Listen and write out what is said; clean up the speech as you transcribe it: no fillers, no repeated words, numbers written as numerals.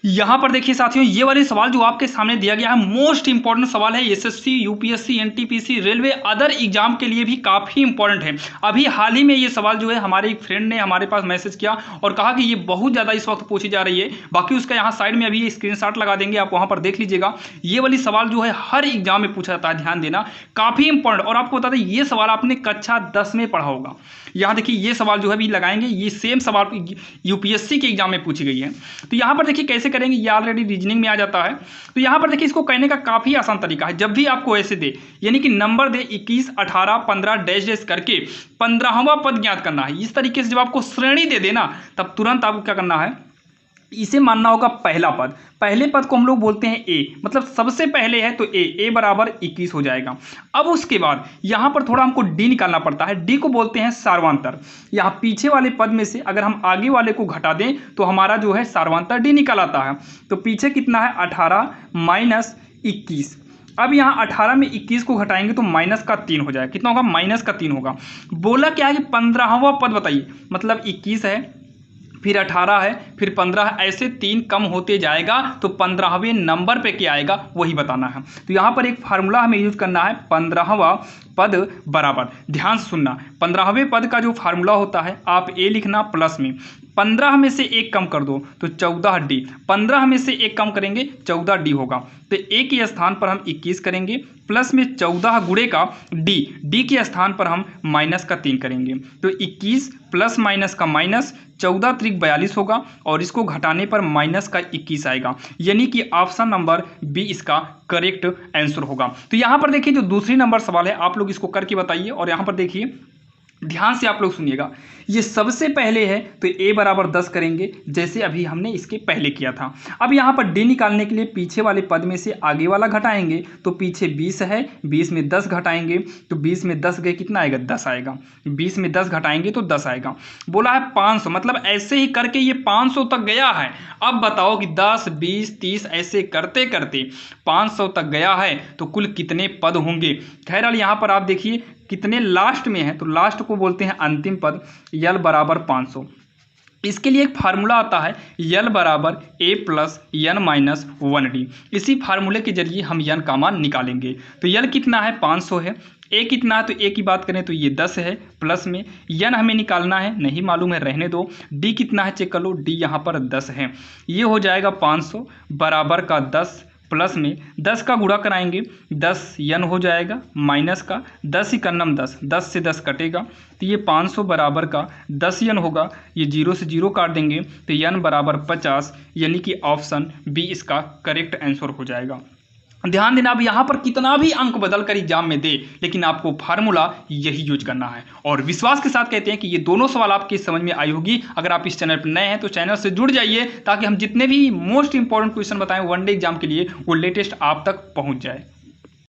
यहाँ पर देखिए साथियों, ये वाले सवाल जो आपके सामने दिया गया है मोस्ट इंपॉर्टेंट सवाल है। SSC, UPSC, NTPC, railway, other exam के लिए भी काफ़ी इंपॉर्टेंट है। अभी हाल ही में ये सवाल जो है हमारे एक फ्रेंड ने हमारे पास मैसेज किया और कहा कि ये बहुत ज़्यादा इस वक्त पूछी जा रही है। बाकी उसका यहाँ साइड में अभी स्क्रीनशॉट लगा देंगे, आप वहाँ पर देख लीजिएगा। ये वाली सवाल जो है हर एग्जाम में पूछा जाता है, ध्यान देना, काफ़ी इंपॉर्टेंट। और आपको बता दें ये सवाल आपने कक्षा 10 में पढ़ा होगा। यहाँ देखिए ये सवाल जो है अभी लगाएंगे, ये सेम सवाल यूपीएससी के एग्जाम में पूछी गई है। तो यहाँ पर देखिए कैसे करेंगे, ये ऑलरेडी रीजनिंग में आ जाता है। तो यहाँ पर देखिए इसको कहने का काफ़ी आसान तरीका है। जब भी आपको ऐसे दे, यानी कि नंबर दे 21, 18, 15 डैश डैश करके 15वां पद ज्ञात करना है। इस तरीके से जब आपको श्रेणी दे देना, तब तुरंत आपको क्या करना है, इसे मानना होगा पहला पद। पहले पद को हम लोग बोलते हैं ए, मतलब सबसे पहले है तो ए बराबर 21 हो जाएगा। अब उसके बाद यहाँ पर थोड़ा हमको डी निकालना पड़ता है। डी को बोलते हैं सार्वांतर। यहाँ पीछे वाले पद में से अगर हम आगे वाले को घटा दें तो हमारा जो है सार्वांतर डी निकल आता है। तो पीछे कितना है, 18 माइनस 21। अब यहाँ 18 में 21 को घटाएंगे तो माइनस का 3 हो जाएगा। कितना होगा, माइनस का 3 होगा। बोला क्या है कि 15वां पद बताइए, मतलब 21 है, फिर 18 है, फिर 15 है, ऐसे 3 कम होते जाएगा तो 15वें नंबर पे क्या आएगा वही बताना है। तो यहाँ पर एक फार्मूला हमें यूज करना है, 15वां पद बराबर, ध्यान से सुनना, 15वें पद का जो फार्मूला होता है, आप ए लिखना प्लस में 15 में से 1 कम कर दो तो 14D, 15 में से 1 कम करेंगे 14D होगा। तो ए के स्थान पर हम 21 करेंगे, प्लस में 14 गुणे का डी के स्थान पर हम माइनस का 3 करेंगे। तो 21 प्लस माइनस का माइनस, 14 त्रिक 42 होगा और इसको घटाने पर माइनस का 21 आएगा, यानी कि ऑप्शन नंबर बी इसका करेक्ट आंसर होगा। तो यहाँ पर देखिए जो दूसरी नंबर सवाल है, आप लोग इसको करके बताइए। और यहाँ पर देखिए ध्यान से आप लोग सुनिएगा, ये सबसे पहले है तो ए बराबर 10 करेंगे, जैसे अभी हमने इसके पहले किया था। अब यहाँ पर डी निकालने के लिए पीछे वाले पद में से आगे वाला घटाएंगे, तो पीछे 20 है, 20 में 10 घटाएंगे तो 20 में 10 गए कितना आएगा, 10 आएगा। 20 में 10 घटाएंगे तो 10 आएगा। बोला है 500, मतलब ऐसे ही करके ये 500 तक गया है। अब बताओ कि 10, 20, 30 ऐसे करते करते 500 तक गया है तो कुल कितने पद होंगे। खैर यहाँ पर आप देखिए कितने लास्ट में है, तो लास्ट को बोलते हैं अंतिम पद, यल बराबर 500। इसके लिए एक फार्मूला आता है, यल बराबर ए प्लस यन माइनस 1D। इसी फार्मूले के जरिए हम यन का मान निकालेंगे। तो यल कितना है, 500 है, ए कितना है, तो ए की बात करें तो ये 10 है, प्लस में यन हमें निकालना है, नहीं मालूम है, रहने दो। डी कितना है चेक कर लो, डी यहाँ पर 10 है, ये हो जाएगा 500 बराबर का 10, प्लस में 10 का गुणा कराएंगे, 10 यन हो जाएगा, माइनस का 10 इकन्नम 10, 10 से 10 कटेगा तो ये 500 बराबर का 10 यन होगा। ये 0 से 0 काट देंगे तो यन बराबर 50, यानी कि ऑप्शन बी इसका करेक्ट आंसर हो जाएगा। ध्यान देना, अब यहाँ पर कितना भी अंक बदल कर एग्जाम में दे, लेकिन आपको फार्मूला यही यूज करना है। और विश्वास के साथ कहते हैं कि ये दोनों सवाल आपकी समझ में आई होगी। अगर आप इस चैनल पर नए हैं तो चैनल से जुड़ जाइए, ताकि हम जितने भी मोस्ट इंपॉर्टेंट क्वेश्चन बताएं वनडे एग्जाम के लिए, वो लेटेस्ट आप तक पहुँच जाए।